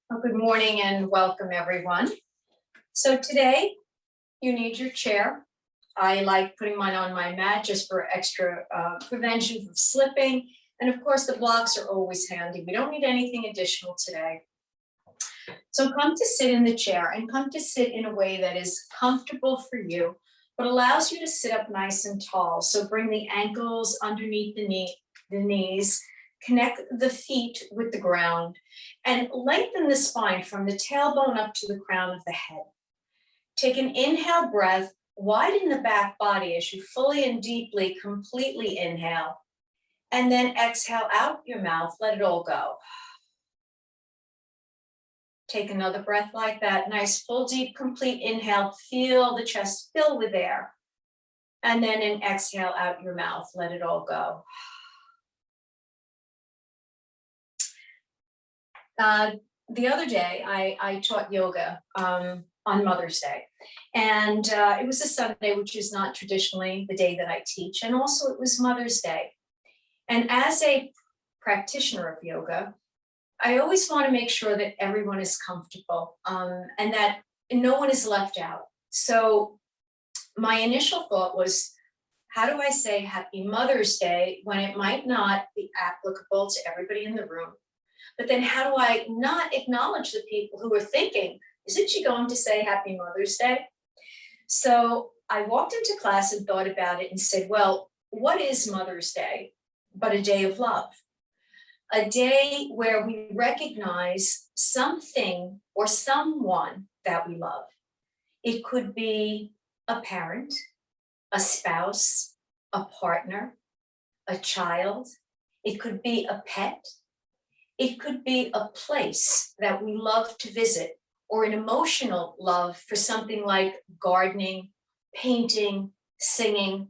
Well, good morning and welcome, everyone. So today you need your chair. I like putting mine on my mat just for extra prevention from slipping. And of course, the blocks are always handy. We don't need anything additional today. So come to sit in the chair and come to sit in a way that is comfortable for you, but allows you to sit up nice and tall. So bring the ankles underneath the knees, connect the feet with the ground, and lengthen the spine from the tailbone up to the crown of the head. Take an inhale breath, widen the back body as you fully and deeply, completely inhale, and then exhale out your mouth, let it all go. Take another breath like that, nice, full, deep, complete inhale, feel the chest fill with air, and then an exhale out your mouth, let it all go. The other day, I taught yoga on Mother's Day, and it was a Sunday, which is not traditionally the day that I teach, and also it was Mother's Day. And as a practitioner of yoga, I always want to make sure that everyone is comfortable and that no one is left out. So my initial thought was, how do I say Happy Mother's Day when it might not be applicable to everybody in the room? But then how do I not acknowledge the people who are thinking, isn't she going to say Happy Mother's Day? So I walked into class and thought about it and said, well, what is Mother's Day but a day of love? A day where we recognize something or someone that we love. It could be a parent, a spouse, a partner, a child. It could be a pet. It could be a place that we love to visit, or an emotional love for something like gardening, painting, singing.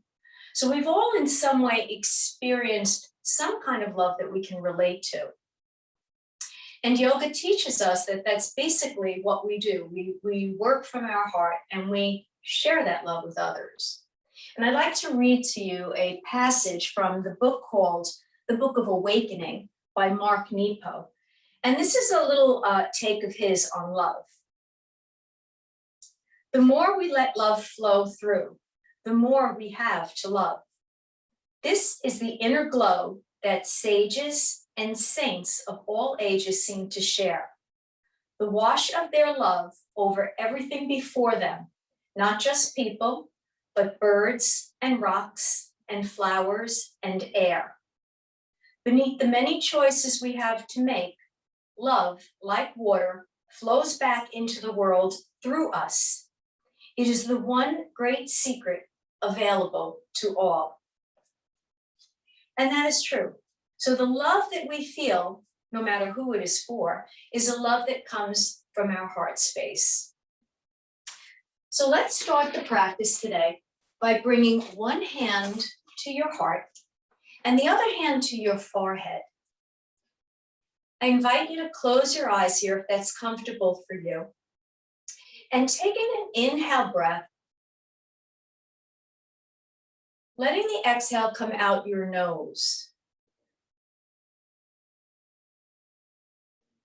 So we've all in some way experienced some kind of love that we can relate to. And yoga teaches us that that's basically what we do. We work from our heart and we share that love with others. And I'd like to read to you a passage from the book called The Book of Awakening by Mark Nepo. And this is a little take of his on love. The more we let love flow through, the more we have to love. This is the inner glow that sages and saints of all ages seem to share. The wash of their love over everything before them, not just people, but birds and rocks and flowers and air. Beneath the many choices we have to make, love, like water, flows back into the world through us. It is the one great secret available to all. And that is true. So the love that we feel, no matter who it is for, is a love that comes from our heart space. So let's start the practice today by bringing one hand to your heart and the other hand to your forehead. I invite you to close your eyes here if that's comfortable for you. And taking an inhale breath, letting the exhale come out your nose.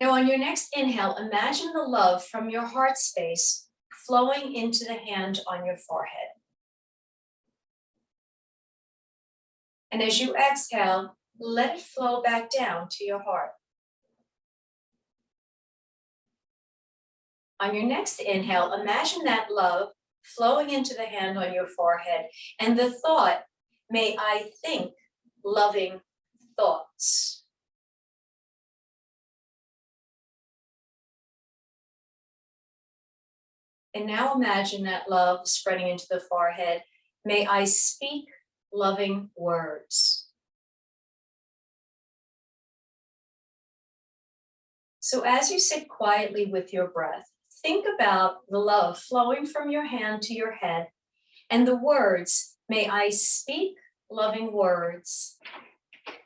Now on your next inhale, imagine the love from your heart space flowing into the hand on your forehead. And as you exhale, let it flow back down to your heart. On your next inhale, imagine that love flowing into the hand on your forehead, and the thought, may I think loving thoughts. And now imagine that love spreading into the forehead, may I speak loving words. So as you sit quietly with your breath, think about the love flowing from your hand to your head and the words, may I speak loving words,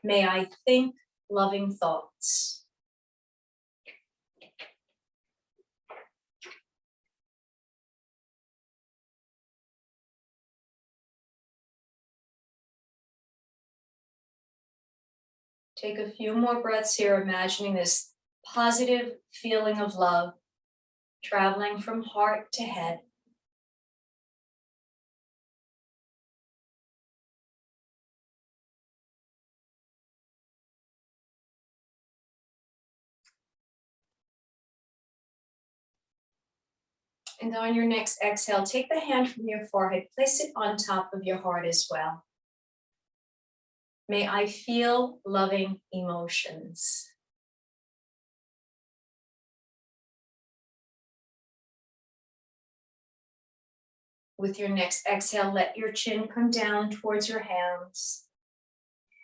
may I think loving thoughts. Take a few more breaths here, imagining this Positive feeling of love traveling from heart to head. And on your next exhale, take the hand from your forehead, place it on top of your heart as well. May I feel loving emotions. With your next exhale, let your chin come down towards your hands.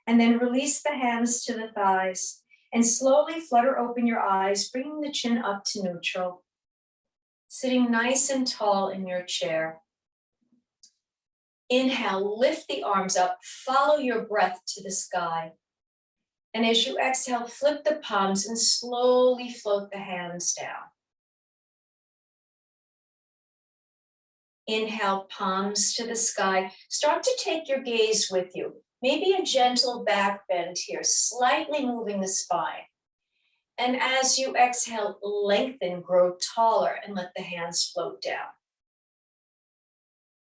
And then release the hands to the thighs and slowly flutter open your eyes, bringing the chin up to neutral. Sitting nice and tall in your chair. Inhale, lift the arms up, follow your breath to the sky. And as you exhale, flip the palms and slowly float the hands down. Inhale, palms to the sky. Start to take your gaze with you. Maybe a gentle back bend here, slightly moving the spine. And as you exhale, lengthen, grow taller, and let the hands float down.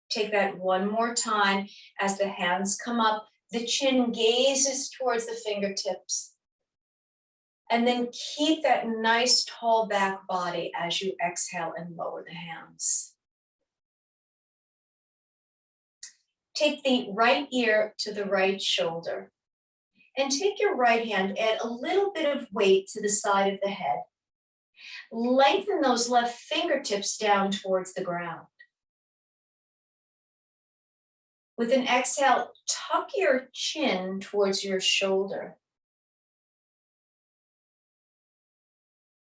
Take that one more time. As the hands come up, the chin gazes towards the fingertips. And then keep that nice tall back body as you exhale and lower the hands. Take the right ear to the right shoulder. And take your right hand, add a little bit of weight to the side of the head. Lengthen those left fingertips down towards the ground. With an exhale, tuck your chin towards your shoulder.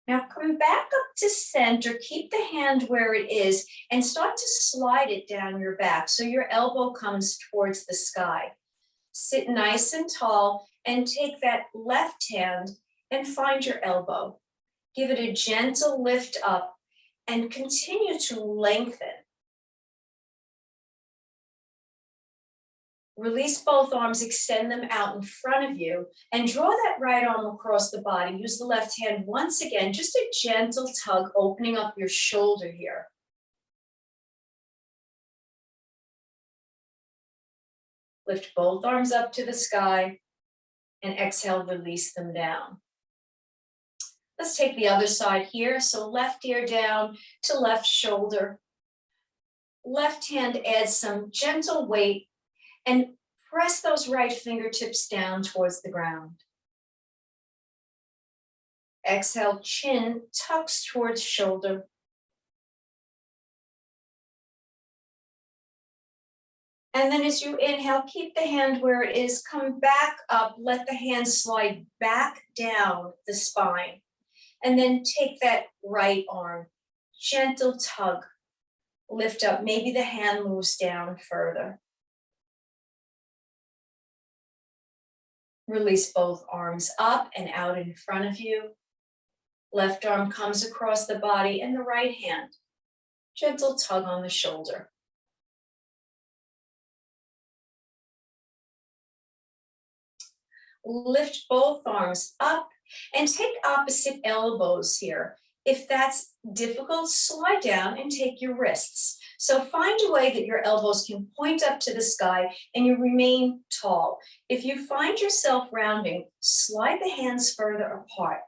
Now come back up to center, keep the hand where it is, and start to slide it down your back so your elbow comes towards the sky. Sit nice and tall and take that left hand and find your elbow. Give it a gentle lift up and continue to lengthen. Release both arms, extend them out in front of you, and draw that right arm across the body. Use the left hand once again, just a gentle tug, opening up your shoulder here. Lift both arms up to the sky, and exhale, release them down. Let's take the other side here. So left ear down to left shoulder. Left hand adds some gentle weight and press those right fingertips down towards the ground. Exhale, chin tucks towards shoulder. And then as you inhale, keep the hand where it is, come back up, let the hand slide back down the spine. And then take that right arm, gentle tug, lift up, maybe the hand moves down further. Release both arms up and out in front of you. Left arm comes across the body and the right hand, gentle tug on the shoulder. Lift both arms up and take opposite elbows here. If that's difficult, slide down and take your wrists. So find a way that your elbows can point up to the sky and you remain tall. If you find yourself rounding, slide the hands further apart.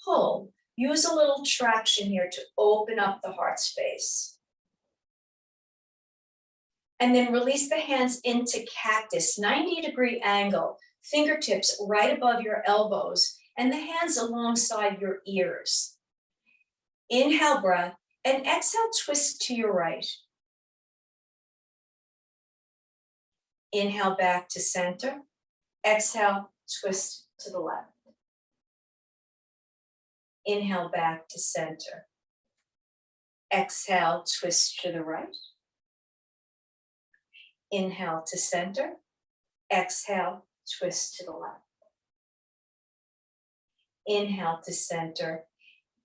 Pull. Use a little traction here to open up the heart space. And then release the hands into cactus, 90-degree angle, fingertips right above your elbows, and the hands alongside your ears. Inhale, breath, and exhale, twist to your right. Inhale back to center. Exhale, twist to the left. Inhale back to center. Exhale, twist to the right. Inhale to center. Exhale, twist to the left. Inhale to center.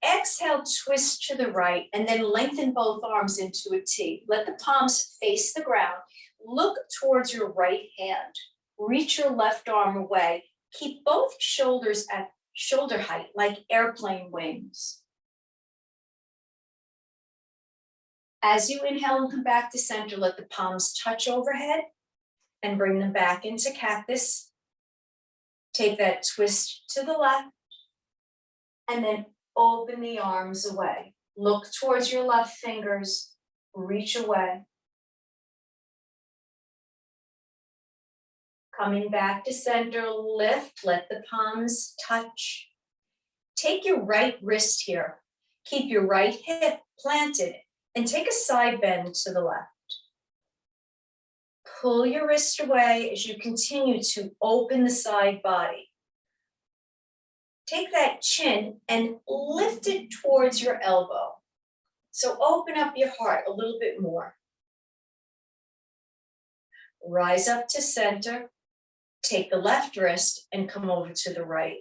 Exhale, twist to the right, and then lengthen both arms into a T. Let the palms face the ground. Look towards your right hand. Reach your left arm away. Keep both shoulders at shoulder height, like airplane wings. As you inhale and come back to center, let the palms touch overhead and bring them back into cactus. Take that twist to the left and then open the arms away. Look towards your left fingers, reach away. Coming back to center, lift, let the palms touch. Take your right wrist here. Keep your right hip planted and take a side bend to the left. Pull your wrist away as you continue to open the side body. Take that chin and lift it towards your elbow. So open up your heart a little bit more. Rise up to center. Take the left wrist and come over to the right.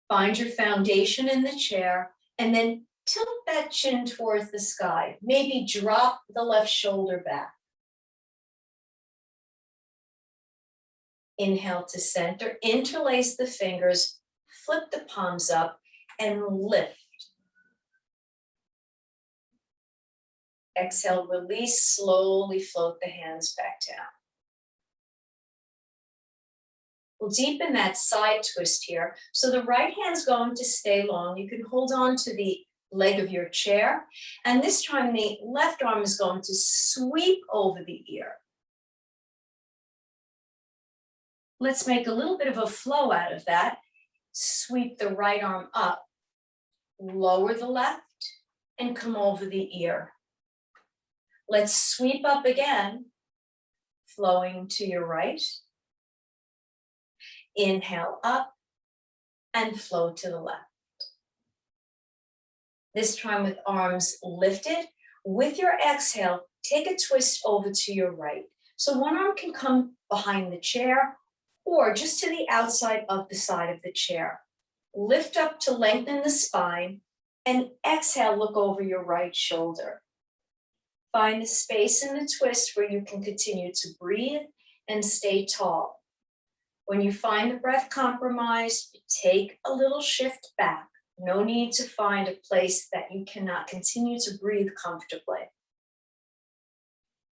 Find your foundation in the chair and then tilt that chin towards the sky. Maybe drop the left shoulder back. Inhale to center, interlace the fingers, flip the palms up and lift. Exhale, release, slowly float the hands back down. We'll deepen that side twist here. So the right hand's going to stay long. You can hold on to the leg of your chair. And this time the left arm is going to sweep over the ear. Let's make a little bit of a flow out of that. Sweep the right arm up, lower the left, and come over the ear. Let's sweep up again, flowing to your right. Inhale up and flow to the left. This time with arms lifted. With your exhale, take a twist over to your right. So one arm can come behind the chair or just to the outside of the side of the chair. Lift up to lengthen the spine and exhale, look over your right shoulder. Find the space in the twist where you can continue to breathe and stay tall. When you find the breath compromised, take a little shift back. No need to find a place that you cannot continue to breathe comfortably.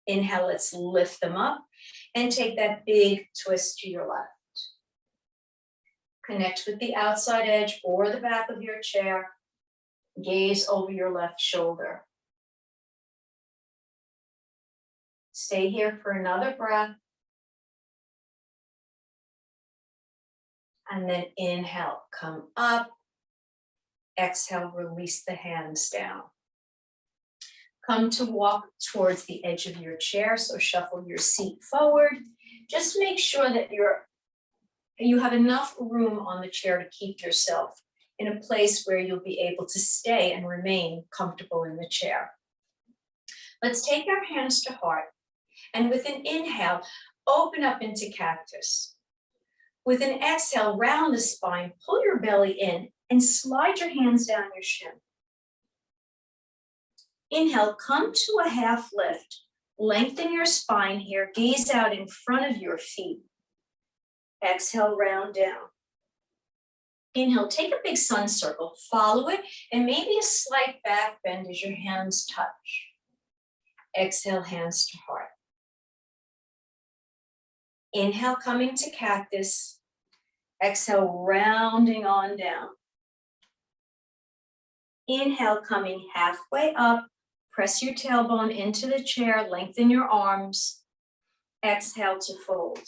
Inhale, let's lift them up and take that big twist to your left. Connect with the outside edge or the back of your chair. Gaze over your left shoulder. Stay here for another breath. And then inhale, come up. Exhale, release the hands down. Come to walk towards the edge of your chair, so shuffle your seat forward. Just make sure that you have enough room on the chair to keep yourself in a place where you'll be able to stay and remain comfortable in the chair. Let's take our hands to heart, and with an inhale, open up into cactus. With an exhale, round the spine, pull your belly in, and slide your hands down your shin. Inhale, come to a half lift. Lengthen your spine here. Gaze out in front of your feet. Exhale, round down. Inhale, take a big sun circle. Follow it, and maybe a slight back bend as your hands touch. Exhale, hands to heart. Inhale, coming to cactus. Exhale, rounding on down. Inhale, coming halfway up. Press your tailbone into the chair, lengthen your arms. Exhale to fold.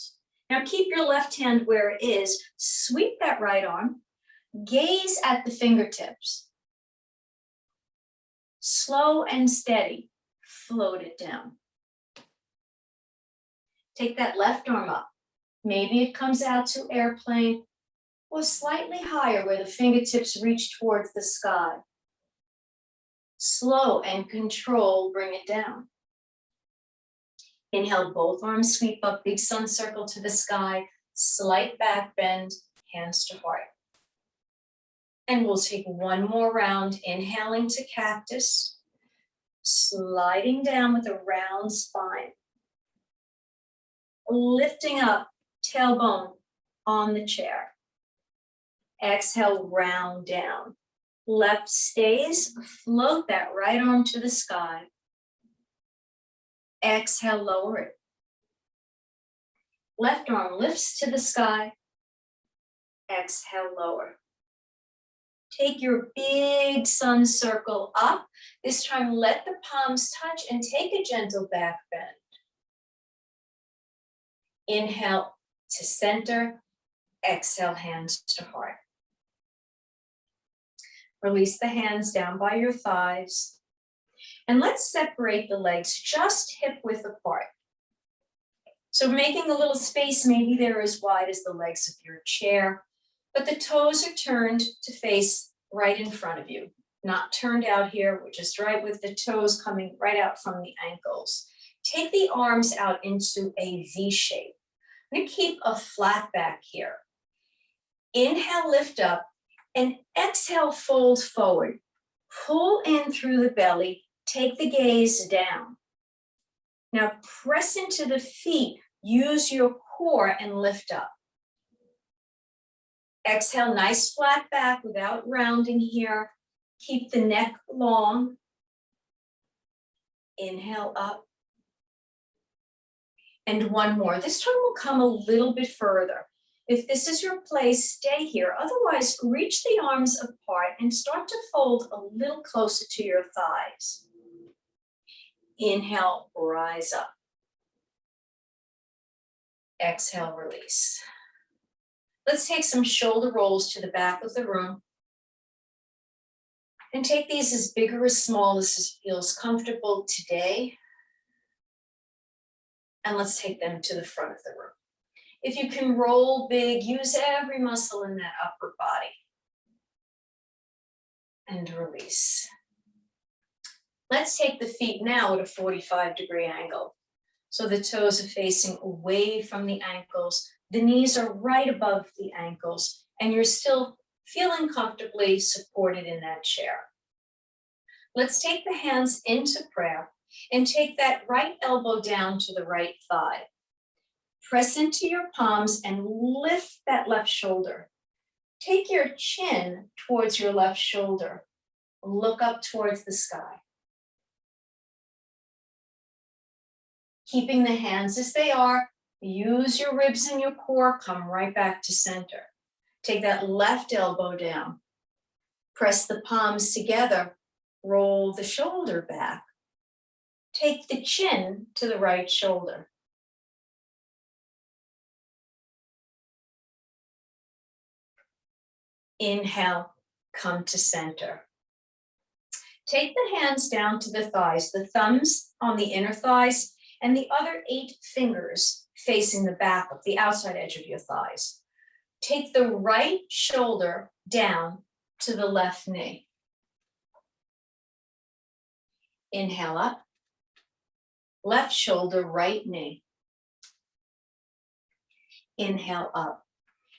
Now keep your left hand where it is. Sweep that right arm. Gaze at the fingertips. Slow and steady, float it down. Take that left arm up. Maybe it comes out to airplane or slightly higher where the fingertips reach towards the sky. Slow and control, bring it down. Inhale, both arms sweep up, big sun circle to the sky, slight back bend, hands to heart. And we'll take one more round, inhaling to cactus, sliding down with a round spine. Lifting up, tailbone on the chair. Exhale, round down. Left stays, float that right arm to the sky. Exhale, lower it. Left arm lifts to the sky. Exhale, lower. Take your big sun circle up. This time, let the palms touch and take a gentle back bend. Inhale to center. Exhale, hands to heart. Release the hands down by your thighs. And let's separate the legs just hip width apart. So making a little space, maybe they're as wide as the legs of your chair, but the toes are turned to face right in front of you. Not turned out here, we're just right with the toes coming right out from the ankles. Take the arms out into a V shape. I'm gonna keep a flat back here. Inhale, lift up, and exhale, fold forward. Pull in through the belly, take the gaze down. Now press into the feet, use your core and lift up. Exhale, nice flat back without rounding here. Keep the neck long. Inhale up. And one more. This time we'll come a little bit further. If this is your place, stay here. Otherwise, reach the arms apart and start to fold a little closer to your thighs. Inhale, rise up. Exhale, release. Let's take some shoulder rolls to the back of the room. And take these as big or as small as feels comfortable today. And let's take them to the front of the room. If you can roll big, use every muscle in that upper body. And release. Let's take the feet now at a 45-degree angle. So the toes are facing away from the ankles. The knees are right above the ankles, and you're still feeling comfortably supported in that chair. Let's take the hands into prayer and take that right elbow down to the right thigh. Press into your palms and lift that left shoulder. Take your chin towards your left shoulder. Look up towards the sky. Keeping the hands as they are, use your ribs and your core, come right back to center. Take that left elbow down. Press the palms together, roll the shoulder back. Take the chin to the right shoulder. Inhale, come to center. Take the hands down to the thighs, the thumbs on the inner thighs, and the other 8 fingers facing the back of the outside edge of your thighs. Take the right shoulder down to the left knee. Inhale up. Left shoulder, right knee. Inhale up.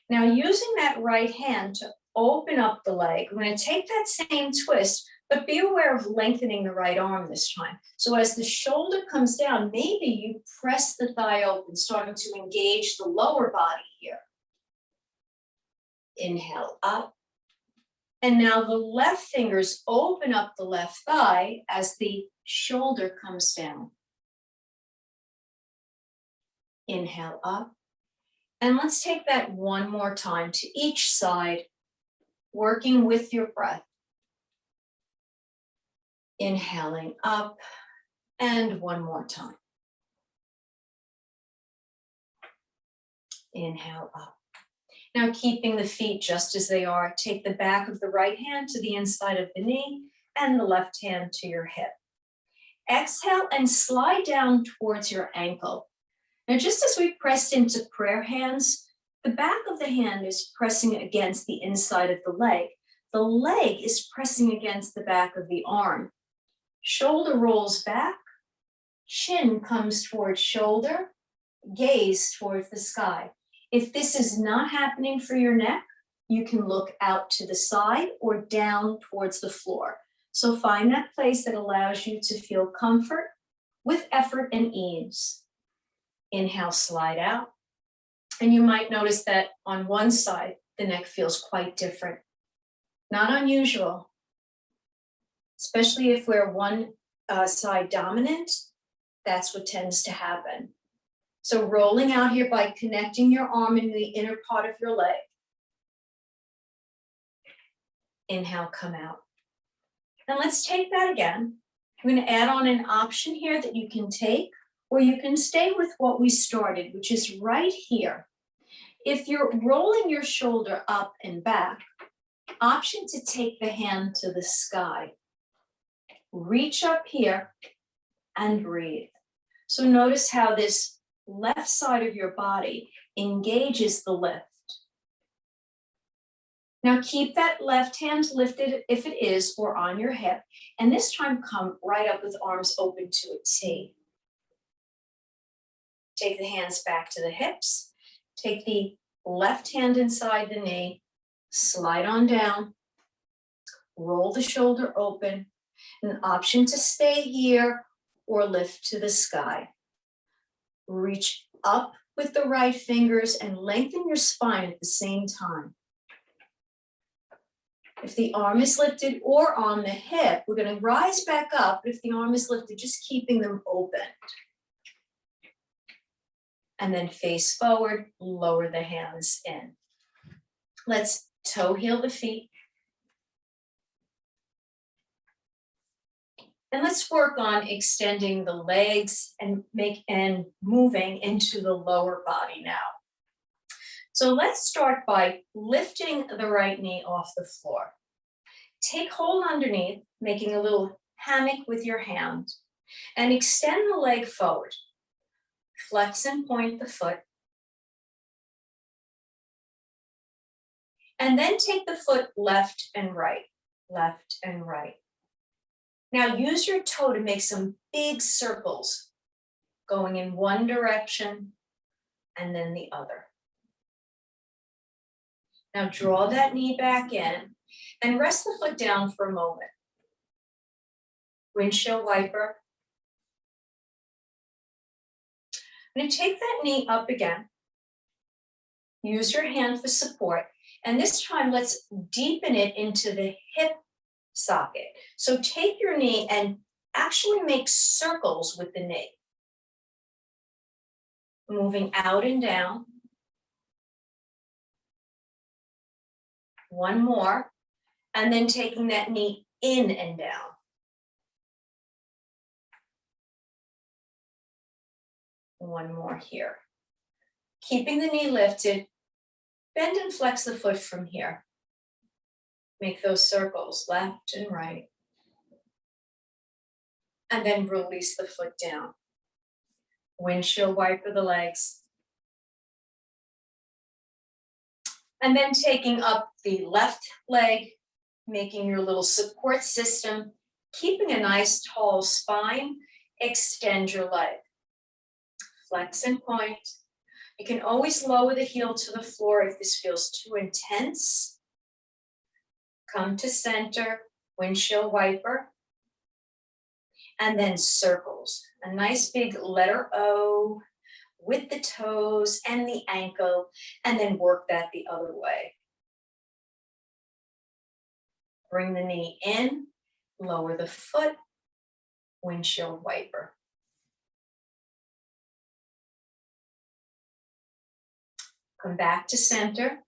Now using that right hand to open up the leg, we're going to take that same twist, but be aware of lengthening the right arm this time. So as the shoulder comes down, maybe you press the thigh open, starting to engage the lower body here. Inhale up. And now the left fingers open up the left thigh as the shoulder comes down. Inhale up. And let's take that one more time to each side, working with your breath. Inhaling up, and one more time. Inhale up. Now keeping the feet just as they are, take the back of the right hand to the inside of the knee and the left hand to your hip. Exhale and slide down towards your ankle. Now, just as we pressed into prayer hands, the back of the hand is pressing against the inside of the leg. The leg is pressing against the back of the arm. Shoulder rolls back, chin comes towards shoulder, gaze towards the sky. If this is not happening for your neck, you can look out to the side or down towards the floor. So find that place that allows you to feel comfort with effort and ease. Inhale, slide out. And you might notice that on one side, the neck feels quite different. Not unusual, especially if we're one side dominant, that's what tends to happen. So rolling out here by connecting your arm in the inner part of your leg. Inhale, come out. And let's take that again. I'm going to add on an option here that you can take, or you can stay with what we started, which is right here. If you're rolling your shoulder up and back, option to take the hand to the sky. Reach up here and breathe. So notice how this left side of your body engages the lift. Now keep that left hand lifted if it is, or on your hip, and this time come right up with arms open to a T. Take the hands back to the hips, take the left hand inside the knee, slide on down, roll the shoulder open, an option to stay here or lift to the sky. Reach up with the right fingers and lengthen your spine at the same time. If the arm is lifted or on the hip, we're going to rise back up. But if the arm is lifted, just keeping them open. And then face forward, lower the hands in. Let's toe heel the feet. And let's work on extending the legs and moving into the lower body now. So let's start by lifting the right knee off the floor. Take hold underneath, making a little hammock with your hand, and extend the leg forward. Flex and point the foot. And then take the foot left and right, left and right. Now use your toe to make some big circles, going in one direction and then the other. Now draw that knee back in and rest the foot down for a moment. Windshield wiper. I'm going to take that knee up again. Use your hand for support. And this time, let's deepen it into the hip socket. So take your knee and actually make circles with the knee. Moving out and down. One more. And then taking that knee in and down. One more here. Keeping the knee lifted, bend and flex the foot from here. Make those circles left and right. And then release the foot down. Windshield wiper the legs. And then taking up the left leg, making your little support system, keeping a nice tall spine, extend your leg. Flex and point. You can always lower the heel to the floor if this feels too intense. Come to center, windshield wiper, and then circles. A nice big letter O with the toes and the ankle, and then work that the other way. Bring the knee in, lower the foot, windshield wiper. Come back to center,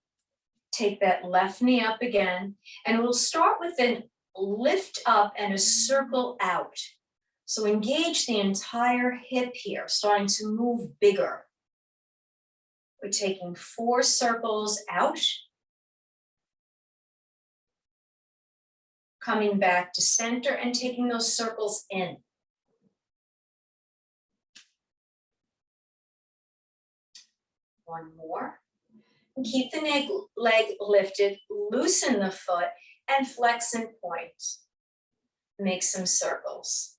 take that left knee up again, and we'll start with a lift up and a circle out. So engage the entire hip here, starting to move bigger. We're taking 4 circles out, coming back to center and taking those circles in. One more. And keep the leg lifted, loosen the foot, and flex and point. Make some circles.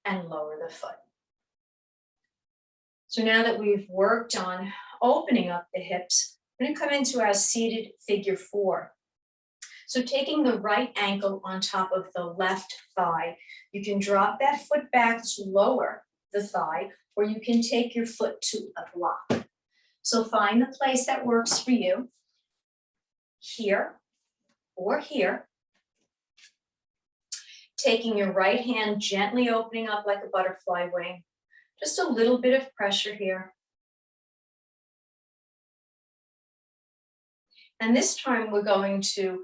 And lower the foot. So now that we've worked on opening up the hips, we're going to come into our seated figure 4. So taking the right ankle on top of the left thigh, you can drop that foot back to lower the thigh, or you can take your foot to a block. So find the place that works for you, here or here. Taking your right hand, gently opening up like a butterfly wing. Just a little bit of pressure here. And this time we're going to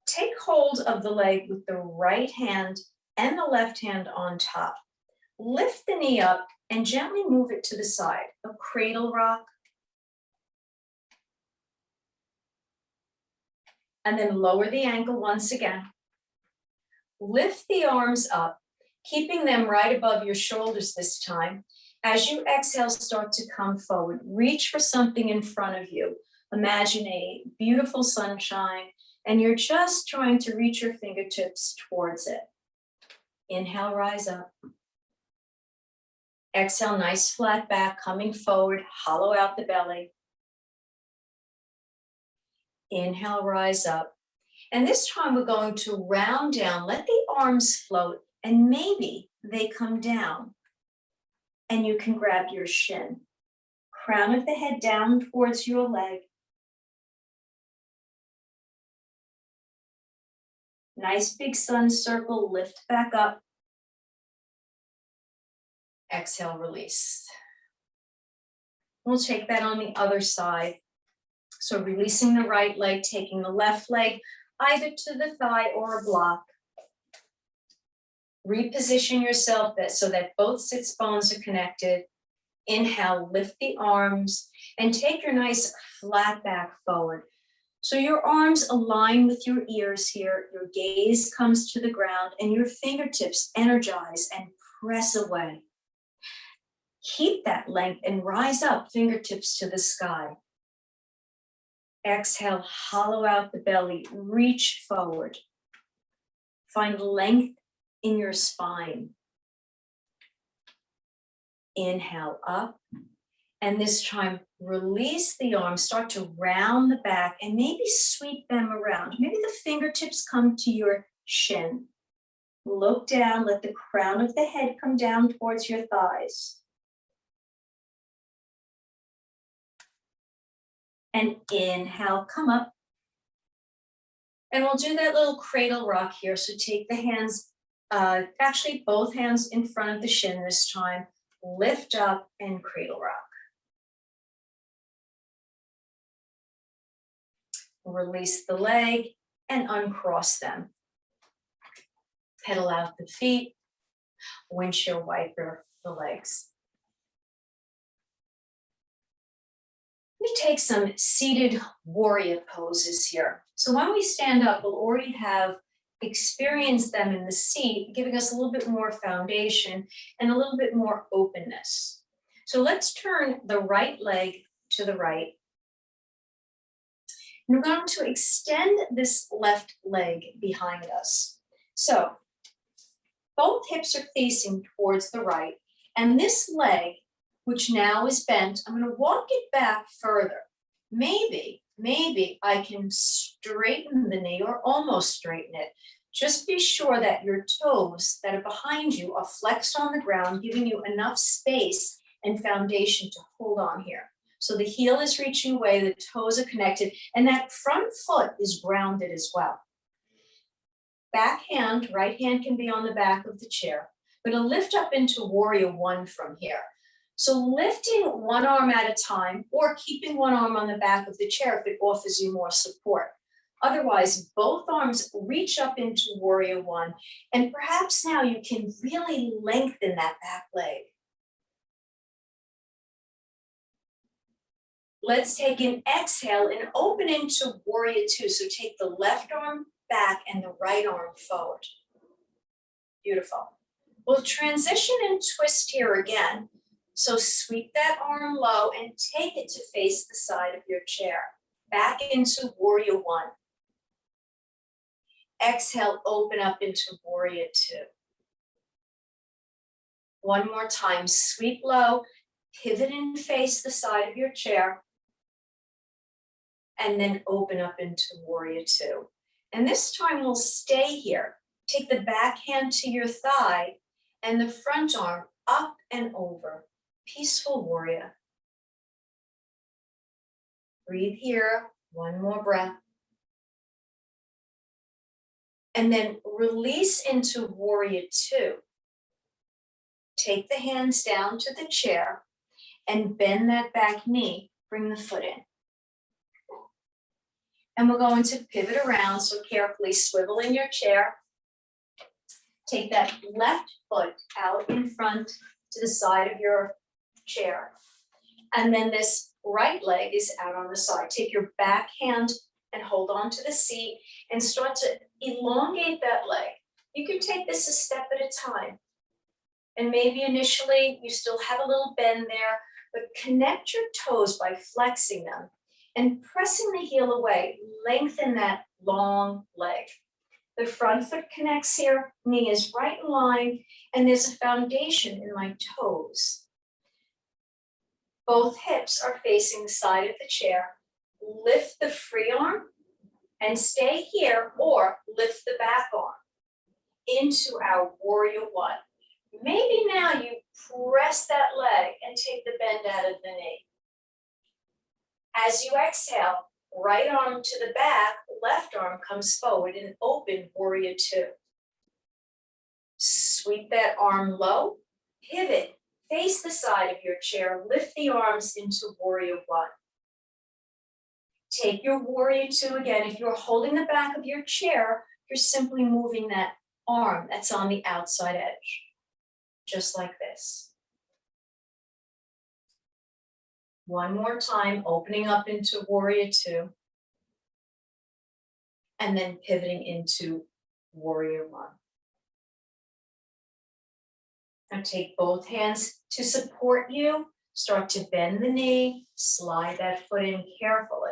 take hold of the leg with the right hand and the left hand on top. Lift the knee up and gently move it to the side, a cradle rock. And then lower the ankle once again. Lift the arms up, keeping them right above your shoulders this time. As you exhale, start to come forward. Reach for something in front of you. Imagine a beautiful sunshine, and you're just trying to reach your fingertips towards it. Inhale, rise up. Exhale, nice flat back, coming forward, hollow out the belly. Inhale, rise up. And this time we're going to round down, let the arms float, and maybe they come down. And you can grab your shin. Crown of the head down towards your leg. Nice big sun circle, lift back up. Exhale, release. We'll take that on the other side. So releasing the right leg, taking the left leg either to the thigh or a block. Reposition yourself so that both sits bones are connected. Inhale, lift the arms and take your nice flat back forward. So your arms align with your ears here, your gaze comes to the ground and your fingertips energize and press away. Keep that length and rise up, fingertips to the sky. Exhale, hollow out the belly, reach forward. Find length in your spine. Inhale up, and this time release the arms, start to round the back and maybe sweep them around. Maybe the fingertips come to your shin. Look down, let the crown of the head come down towards your thighs. And inhale, come up. And we'll do that little cradle rock here. So take the hands, actually both hands in front of the shin this time. Lift up and cradle rock. Release the leg and uncross them. Pedal out the feet, windshield wiper the legs. We take some seated warrior poses here. So when we stand up, we'll already have experienced them in the seat, giving us a little bit more foundation and a little bit more openness. So let's turn the right leg to the right. And we're going to extend this left leg behind us. So both hips are facing towards the right, and this leg, which now is bent, I'm going to walk it back further. Maybe I can straighten the knee or almost straighten it. Just be sure that your toes that are behind you are flexed on the ground, giving you enough space and foundation to hold on here. So the heel is reaching away, the toes are connected, and that front foot is grounded as well. Back hand, right hand can be on the back of the chair. We're going to lift up into warrior one from here. So lifting one arm at a time or keeping one arm on the back of the chair if it offers you more support. Otherwise, both arms reach up into warrior one, and perhaps now you can really lengthen that back leg. Let's take an exhale and open into warrior two. So take the left arm back and the right arm forward. Beautiful. We'll transition and twist here again. So sweep that arm low and take it to face the side of your chair. Back into warrior one. Exhale, open up into warrior two. One more time, sweep low, pivot and face the side of your chair. And then open up into warrior two. And this time we'll stay here. Take the back hand to your thigh and the front arm up and over. Peaceful warrior. Breathe here, one more breath. And then release into warrior two. Take the hands down to the chair and bend that back knee. Bring the foot in. And we're going to pivot around, so carefully swivel in your chair. Take that left foot out in front to the side of your chair. And then this right leg is out on the side. Take your back hand and hold on to the seat and start to elongate that leg. You can take this a step at a time. And maybe initially you still have a little bend there, but connect your toes by flexing them and pressing the heel away. Lengthen that long leg. The front foot connects here, knee is right in line, and there's a foundation in my toes. Both hips are facing the side of the chair. Lift the free arm and stay here, or lift the back arm into our warrior one. Maybe now you press that leg and take the bend out of the knee. As you exhale, right arm to the back, left arm comes forward in open warrior two. Sweep that arm low, pivot, face the side of your chair, lift the arms into warrior one. Take your warrior two again. If you're holding the back of your chair, you're simply moving that arm that's on the outside edge, just like this. One more time, opening up into warrior two, and then pivoting into warrior one. Now take both hands to support you. Start to bend the knee, slide that foot in carefully,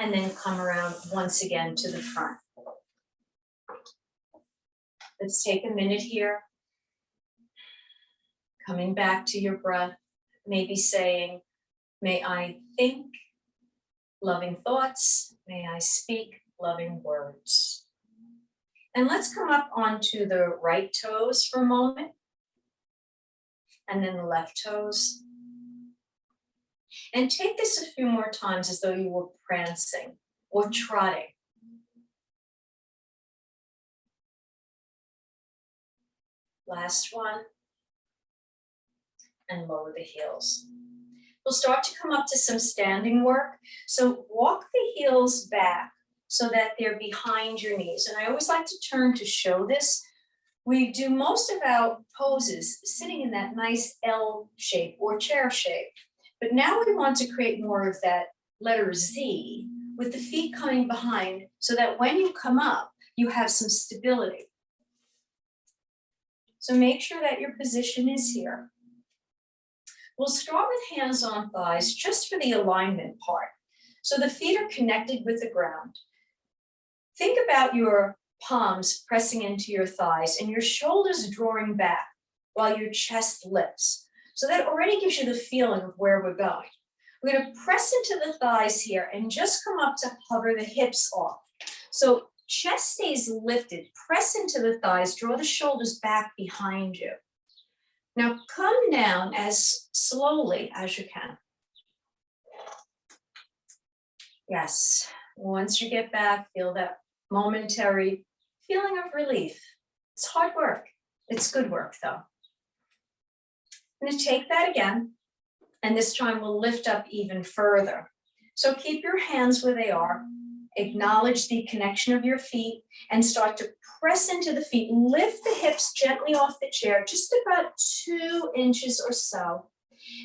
and then come around once again to the front. Let's take a minute here. Coming back to your breath, maybe saying, may I think loving thoughts, may I speak loving words. And let's come up onto the right toes for a moment, and then the left toes. And take this a few more times as though you were prancing or trotting. Last one. And lower the heels. We'll start to come up to some standing work. So walk the heels back so that they're behind your knees. And I always like to turn to show this. We do most of our poses sitting in that nice L shape or chair shape. But now we want to create more of that letter Z with the feet coming behind so that when you come up, you have some stability. So make sure that your position is here. We'll start with hands on thighs just for the alignment part. So the feet are connected with the ground. Think about your palms pressing into your thighs and your shoulders drawing back while your chest lifts. So that already gives you the feeling of where we're going. We're going to press into the thighs here and just come up to hover the hips off. So chest stays lifted, press into the thighs, draw the shoulders back behind you. Now come down as slowly as you can. Yes, once you get back, feel that momentary feeling of relief. It's hard work. It's good work though. I'm going to take that again, and this time we'll lift up even further. So keep your hands where they are. Acknowledge the connection of your feet and start to press into the feet. Lift the hips gently off the chair, just about 2 inches or so.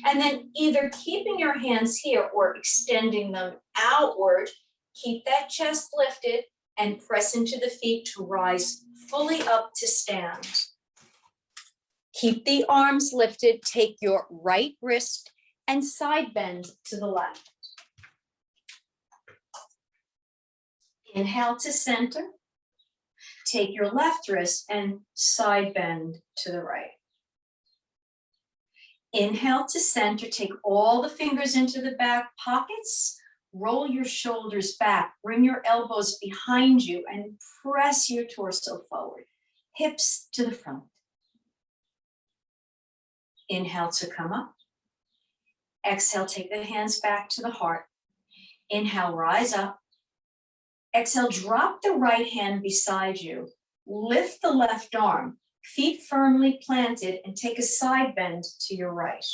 And then either keeping your hands here or extending them outward, keep that chest lifted and press into the feet to rise fully up to stand. Keep the arms lifted, take your right wrist and side bend to the left. Inhale to center. Take your left wrist and side bend to the right. Inhale to center, take all the fingers into the back pockets, roll your shoulders back, bring your elbows behind you and press your torso forward, hips to the front. Inhale to come up. Exhale, take the hands back to the heart. Inhale, rise up. Exhale, drop the right hand beside you. Lift the left arm, feet firmly planted, and take a side bend to your right.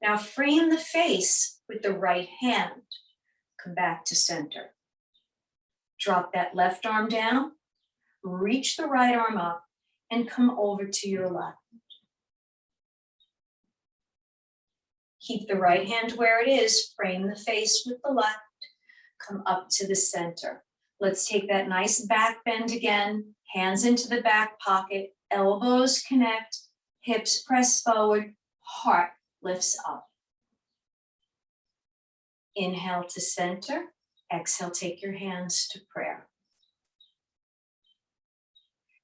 Now frame the face with the right hand. Come back to center. Drop that left arm down, reach the right arm up, and come over to your left. Keep the right hand where it is, frame the face with the left, come up to the center. Let's take that nice back bend again, hands into the back pocket, elbows connect, hips press forward, heart lifts up. Inhale to center, exhale, take your hands to prayer.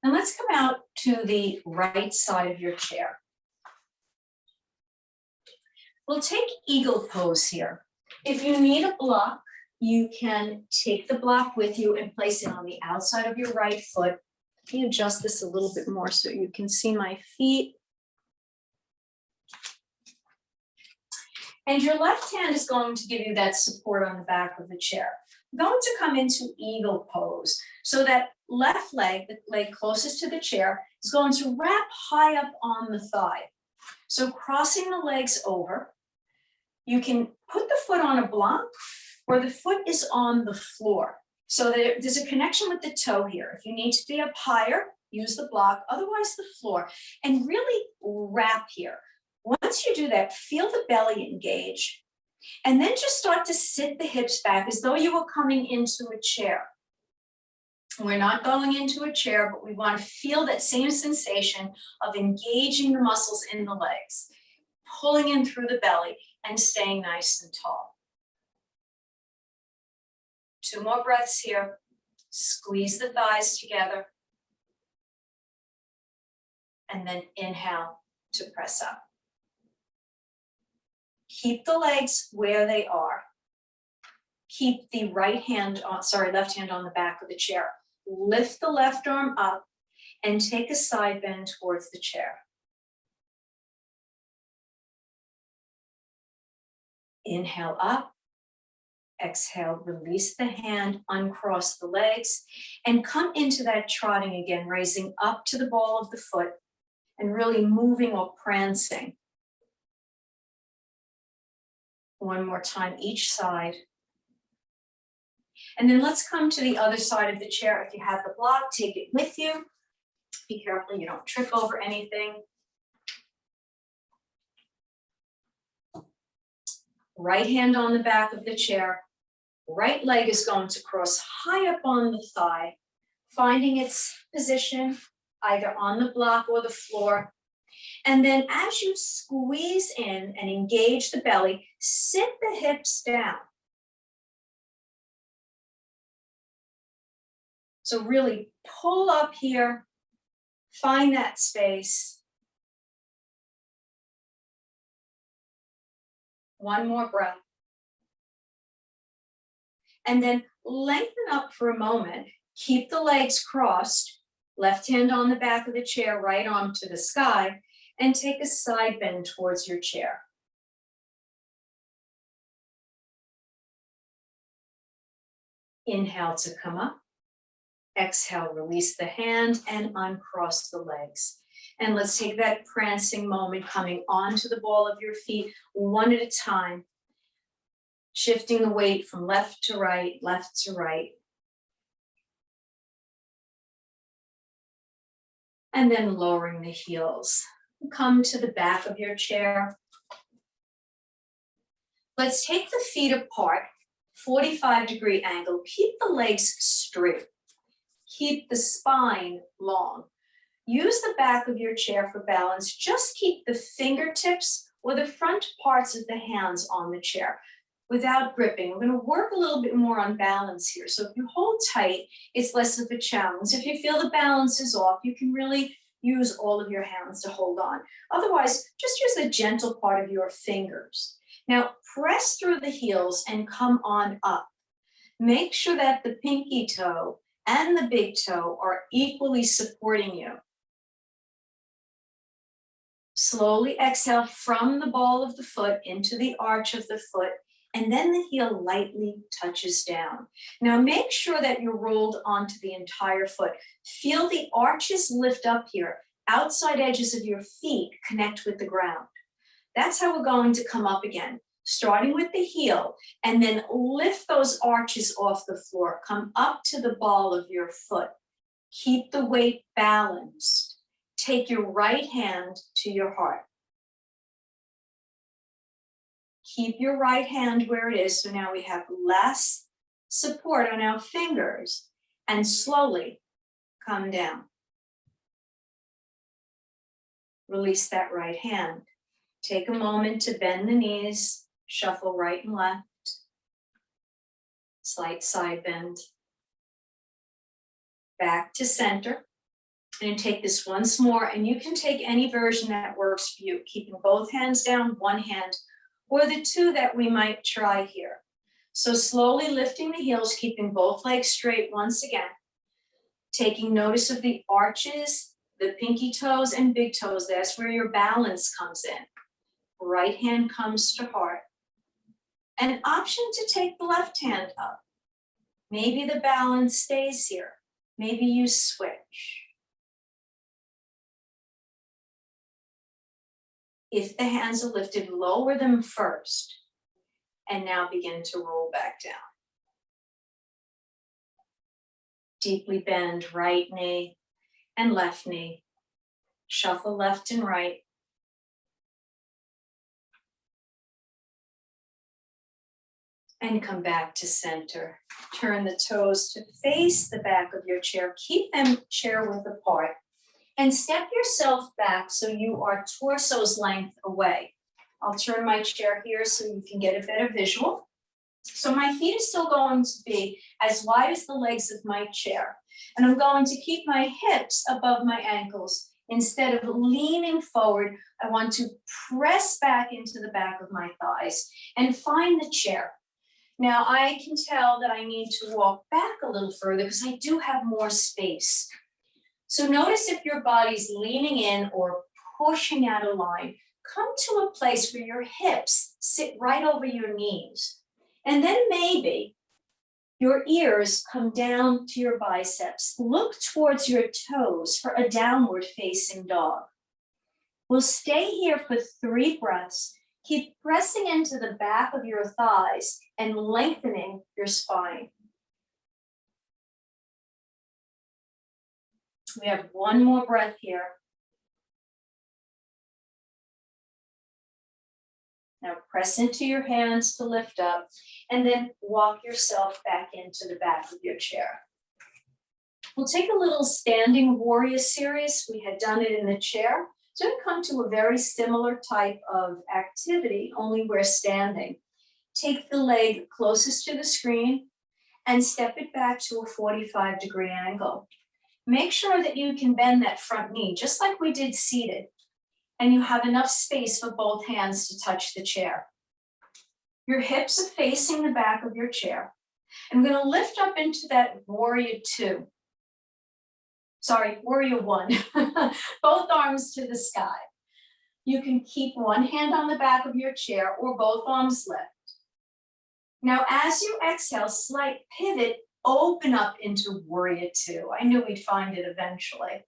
Now let's come out to the right side of your chair. We'll take eagle pose here. If you need a block, you can take the block with you and place it on the outside of your right foot. Let me adjust this a little bit more so you can see my feet. And your left hand is going to give you that support on the back of the chair. We're going to come into eagle pose. So that left leg, the leg closest to the chair, is going to wrap high up on the thigh. So crossing the legs over, you can put the foot on a block or the foot is on the floor. So there's a connection with the toe here. If you need to be up higher, use the block, otherwise the floor, and really wrap here. Once you do that, feel the belly engage, and then just start to sit the hips back as though you were coming into a chair. We're not going into a chair, but we want to feel that same sensation of engaging the muscles in the legs, pulling in through the belly and staying nice and tall. 2 more breaths here. Squeeze the thighs together. And then inhale to press up. Keep the legs where they are. Keep the left hand on the back of the chair. Lift the left arm up and take a side bend towards the chair. Inhale up. Exhale, release the hand, uncross the legs, and come into that trotting again, raising up to the ball of the foot and really moving or prancing. 1 more time each side. And then let's come to the other side of the chair. If you have the block, take it with you. Be careful you don't trip over anything. Right hand on the back of the chair. Right leg is going to cross high up on the thigh, finding its position either on the block or the floor. And then as you squeeze in and engage the belly, sit the hips down. So really pull up here, find that space. 1 more breath. And then lengthen up for a moment. Keep the legs crossed, left hand on the back of the chair, right arm to the sky, and take a side bend towards your chair. Inhale to come up. Exhale, release the hand and uncross the legs. And let's take that prancing moment coming onto the ball of your feet, 1 at a time. Shifting the weight from left to right, left to right. And then lowering the heels. Come to the back of your chair. Let's take the feet apart, 45-degree angle. Keep the legs straight. Keep the spine long. Use the back of your chair for balance. Just keep the fingertips or the front parts of the hands on the chair without gripping. We're going to work a little bit more on balance here. So if you hold tight, it's less of a challenge. If you feel the balance is off, you can really use all of your hands to hold on. Otherwise, just use the gentle part of your fingers. Now, press through the heels and come on up. Make sure that the pinky toe and the big toe are equally supporting you. Slowly exhale from the ball of the foot into the arch of the foot, and then the heel lightly touches down. Now make sure that you're rolled onto the entire foot. Feel the arches lift up here. Outside edges of your feet connect with the ground. That's how we're going to come up again, starting with the heel, and then lift those arches off the floor. Come up to the ball of your foot. Keep the weight balanced. Take your right hand to your heart. Keep your right hand where it is, so now we have less support on our fingers, and slowly come down. Release that right hand. Take a moment to bend the knees, shuffle right and left, slight side bend. Back to center, and take this once more, and you can take any version that works for you, keeping both hands down, one hand, or the two that we might try here. So slowly lifting the heels, keeping both legs straight once again, taking notice of the arches, the pinky toes and big toes. That's where your balance comes in. Right hand comes to heart. An option to take the left hand up. Maybe the balance stays here. Maybe you switch. If the hands are lifted, lower them first, and now begin to roll back down. Deeply bend right knee and left knee. Shuffle left and right. And come back to center. Turn the toes to face the back of your chair. Keep them chair width apart. And step yourself back so you are torso's length away. I'll turn my chair here so you can get a better visual. So my feet are still going to be as wide as the legs of my chair. And I'm going to keep my hips above my ankles. Instead of leaning forward, I want to press back into the back of my thighs and find the chair. Now I can tell that I need to walk back a little further because I do have more space. So notice if your body's leaning in or pushing out of line. Come to a place where your hips sit right over your knees. And then maybe your ears come down to your biceps. Look towards your toes for a downward facing dog. We'll stay here for 3 breaths. Keep pressing into the back of your thighs and lengthening your spine. We have 1 more breath here. Now press into your hands to lift up, and then walk yourself back into the back of your chair. We'll take a little standing warrior series. We had done it in the chair. So we're going to come to a very similar type of activity, only we're standing. Take the leg closest to the screen and step it back to a 45-degree angle. Make sure that you can bend that front knee, just like we did seated, and you have enough space for both hands to touch the chair. Your hips are facing the back of your chair. I'm going to lift up into that warrior 2. Sorry, warrior 1. Both arms to the sky. You can keep one hand on the back of your chair or both arms lift. Now, as you exhale, slight pivot, open up into warrior 2. I knew we'd find it eventually.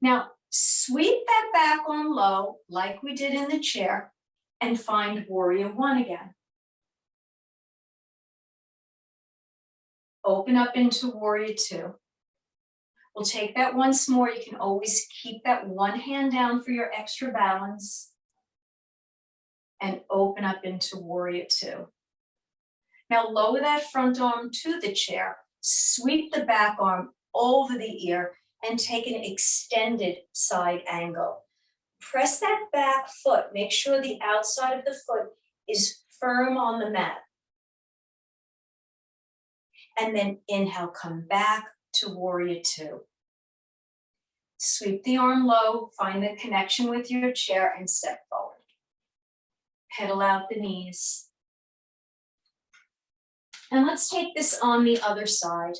Now, sweep that back arm low, like we did in the chair, and find warrior 1 again. Open up into warrior 2. We'll take that once more. You can always keep that one hand down for your extra balance. And open up into warrior 2. Now lower that front arm to the chair. Sweep the back arm over the ear and take an extended side angle. Press that back foot. Make sure the outside of the foot is firm on the mat. And then inhale, come back to warrior 2. Sweep the arm low, find the connection with your chair and step forward. Pedal out the knees. And let's take this on the other side.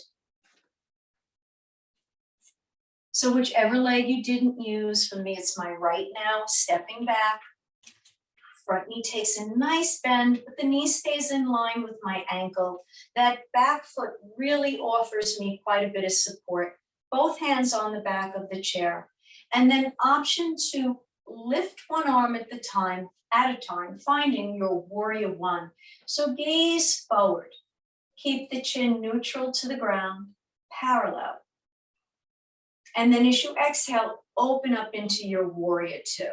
So whichever leg you didn't use, for me it's my right now, stepping back. Front knee takes a nice bend, but the knee stays in line with my ankle. That back foot really offers me quite a bit of support. Both hands on the back of the chair. And then option 2, lift one arm at a time, finding your warrior 1. So gaze forward. Keep the chin neutral to the ground, parallel. And then as you exhale, open up into your warrior 2.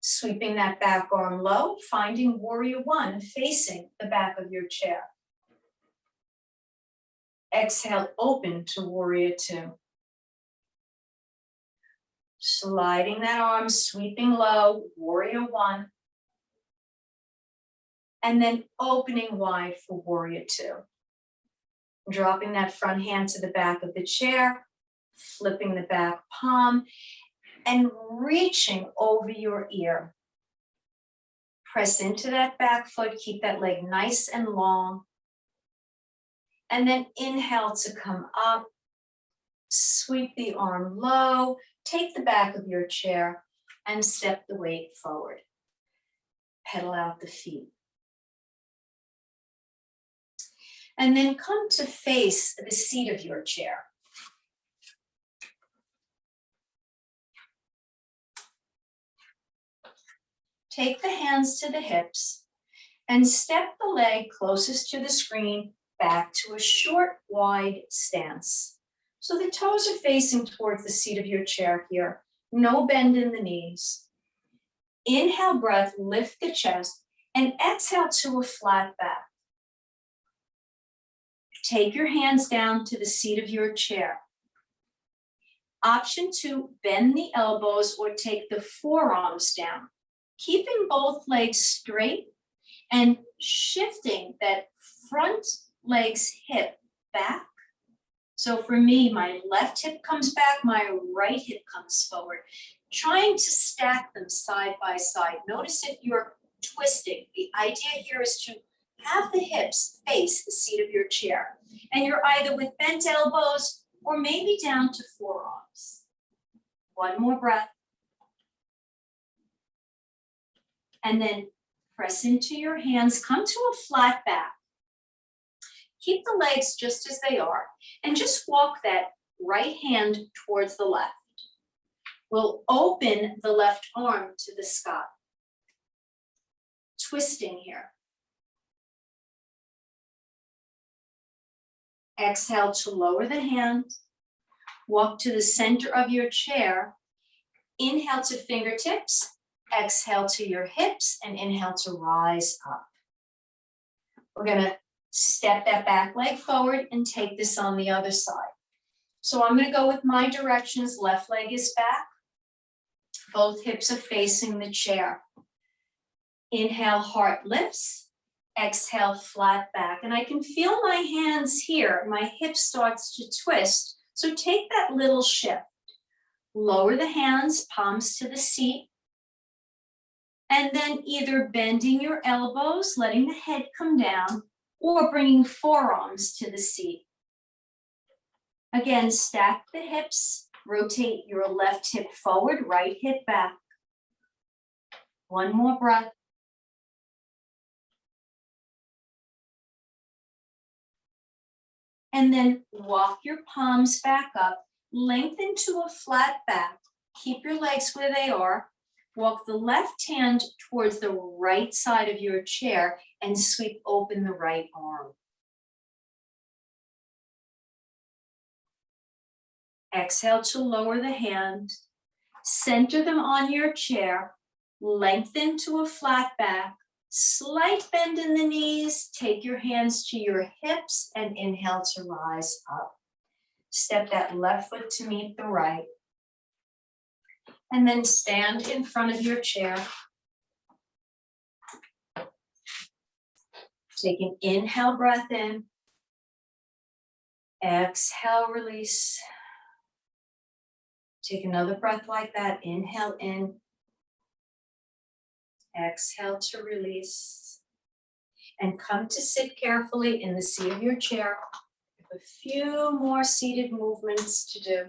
Sweeping that back arm low, finding warrior 1, facing the back of your chair. Exhale, open to warrior 2. Sliding that arm, sweeping low, warrior 1. And then opening wide for warrior 2. Dropping that front hand to the back of the chair, flipping the back palm, and reaching over your ear. Press into that back foot, keep that leg nice and long. And then inhale to come up, sweep the arm low, take the back of your chair, and step the weight forward. Pedal out the feet. And then come to face the seat of your chair. Take the hands to the hips and step the leg closest to the screen back to a short, wide stance. So the toes are facing towards the seat of your chair here. No bend in the knees. Inhale, breath, lift the chest, and exhale to a flat back. Take your hands down to the seat of your chair. Option 2, bend the elbows or take the forearms down, keeping both legs straight and shifting that front leg's hip back. So for me, my left hip comes back, my right hip comes forward, trying to stack them side by side. Notice if you're twisting. The idea here is to have the hips face the seat of your chair. And you're either with bent elbows or maybe down to forearms. One more breath. And then press into your hands, come to a flat back. Keep the legs just as they are and just walk that right hand towards the left. We'll open the left arm to the sky. Twisting here. Exhale to lower the hand. Walk to the center of your chair. Inhale to fingertips. Exhale to your hips and inhale to rise up. We're going to step that back leg forward and take this on the other side. So I'm going to go with my directions. Left leg is back. Both hips are facing the chair. Inhale, heart lifts. Exhale, flat back. And I can feel my hands here. My hip starts to twist. So take that little shift. Lower the hands, palms to the seat. And then either bending your elbows, letting the head come down, or bringing forearms to the seat. Again, stack the hips, rotate your left hip forward, right hip back. One more breath. And then walk your palms back up, lengthen to a flat back. Keep your legs where they are. Walk the left hand towards the right side of your chair and sweep open the right arm. Exhale to lower the hand. Center them on your chair. Lengthen to a flat back. Slight bend in the knees. Take your hands to your hips and inhale to rise up. Step that left foot to meet the right. And then stand in front of your chair. Take an inhale breath in. Exhale, release. Take another breath like that. Inhale in. Exhale to release. And come to sit carefully in the seat of your chair. a few more seated movements to do.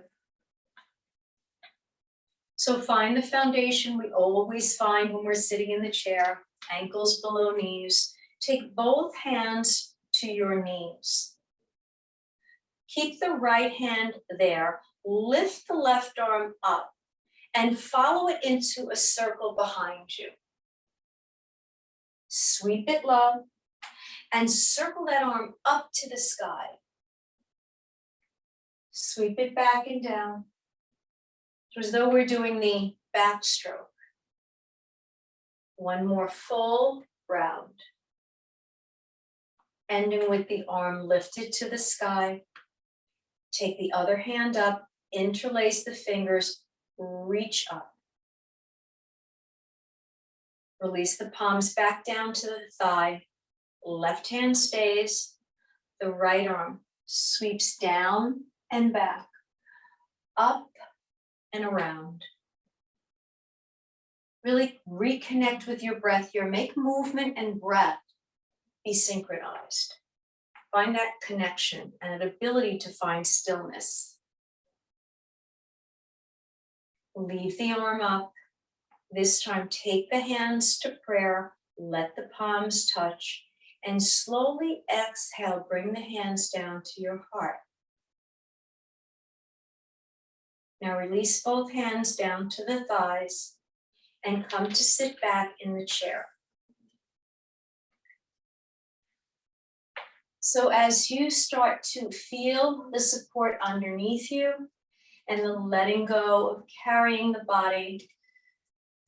So find the foundation we always find when we're sitting in the chair, ankles below knees. Take both hands to your knees. Keep the right hand there. Lift the left arm up and follow it into a circle behind you. Sweep it low and circle that arm up to the sky. Sweep it back and down. It's as though we're doing the backstroke. One more full round. Ending with the arm lifted to the sky. Take the other hand up, interlace the fingers, reach up. Release the palms back down to the thigh. Left hand stays. The right arm sweeps down and back, up and around. Really reconnect with your breath here. Make movement and breath be synchronized. Find that connection and an ability to find stillness. Leave the arm up. This time, take the hands to prayer, let the palms touch, and slowly exhale, bring the hands down to your heart. Now release both hands down to the thighs and come to sit back in the chair. So as you start to feel the support underneath you and the letting go of carrying the body,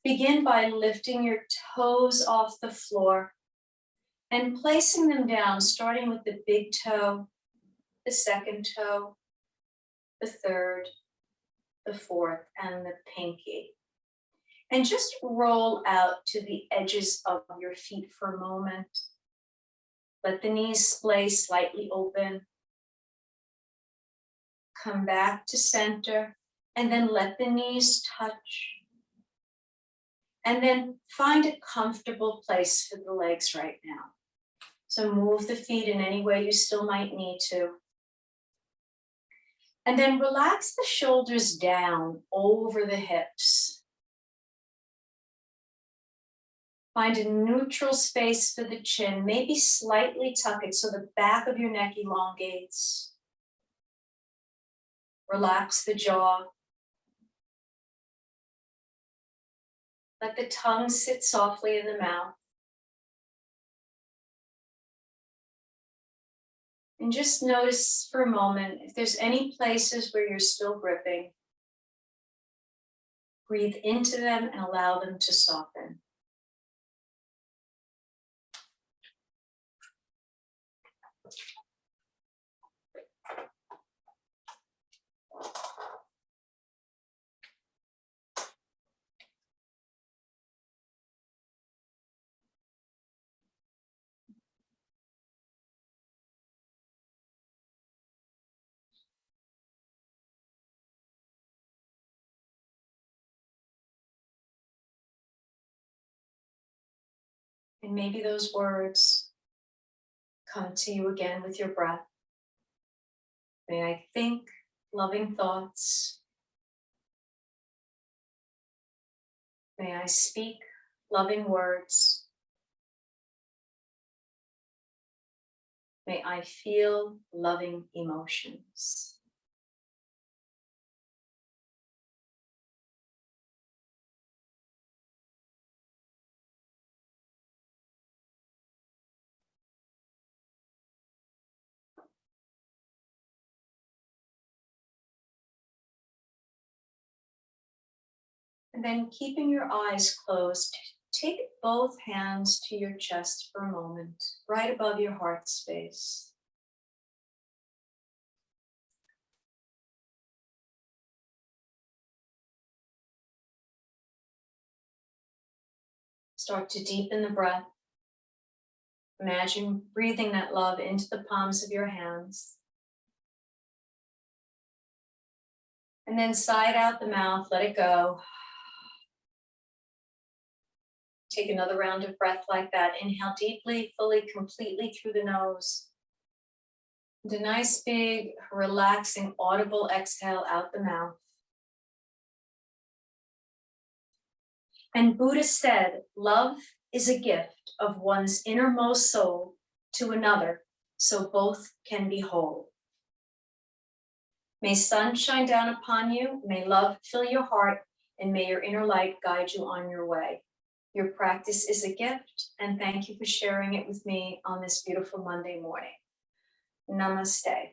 begin by lifting your toes off the floor and placing them down, starting with the big toe, the second toe, the third, the fourth, and the pinky. And just roll out to the edges of your feet for a moment. Let the knees splay slightly open. Come back to center, and then let the knees touch. And then find a comfortable place for the legs right now. So move the feet in any way you still might need to. And then relax the shoulders down over the hips. Find a neutral space for the chin, maybe slightly tuck it so the back of your neck elongates. Relax the jaw. Let the tongue sit softly in the mouth. And just notice for a moment if there's any places where you're still gripping. Breathe into them and allow them to soften. And maybe those words come to you again with your breath. May I think loving thoughts. May I speak loving words. May I feel loving emotions. And then keeping your eyes closed, take both hands to your chest for a moment, right above your heart space. Start to deepen the breath. Imagine breathing that love into the palms of your hands. And then sigh out the mouth, let it go. Take another round of breath like that. Inhale deeply, fully, completely through the nose. And a nice big, relaxing, audible exhale out the mouth. And Buddha said, love is a gift of one's innermost soul to another, so both can be whole. May sun shine down upon you, may love fill your heart, and may your inner light guide you on your way. Your practice is a gift, and thank you for sharing it with me on this beautiful Monday morning. Namaste.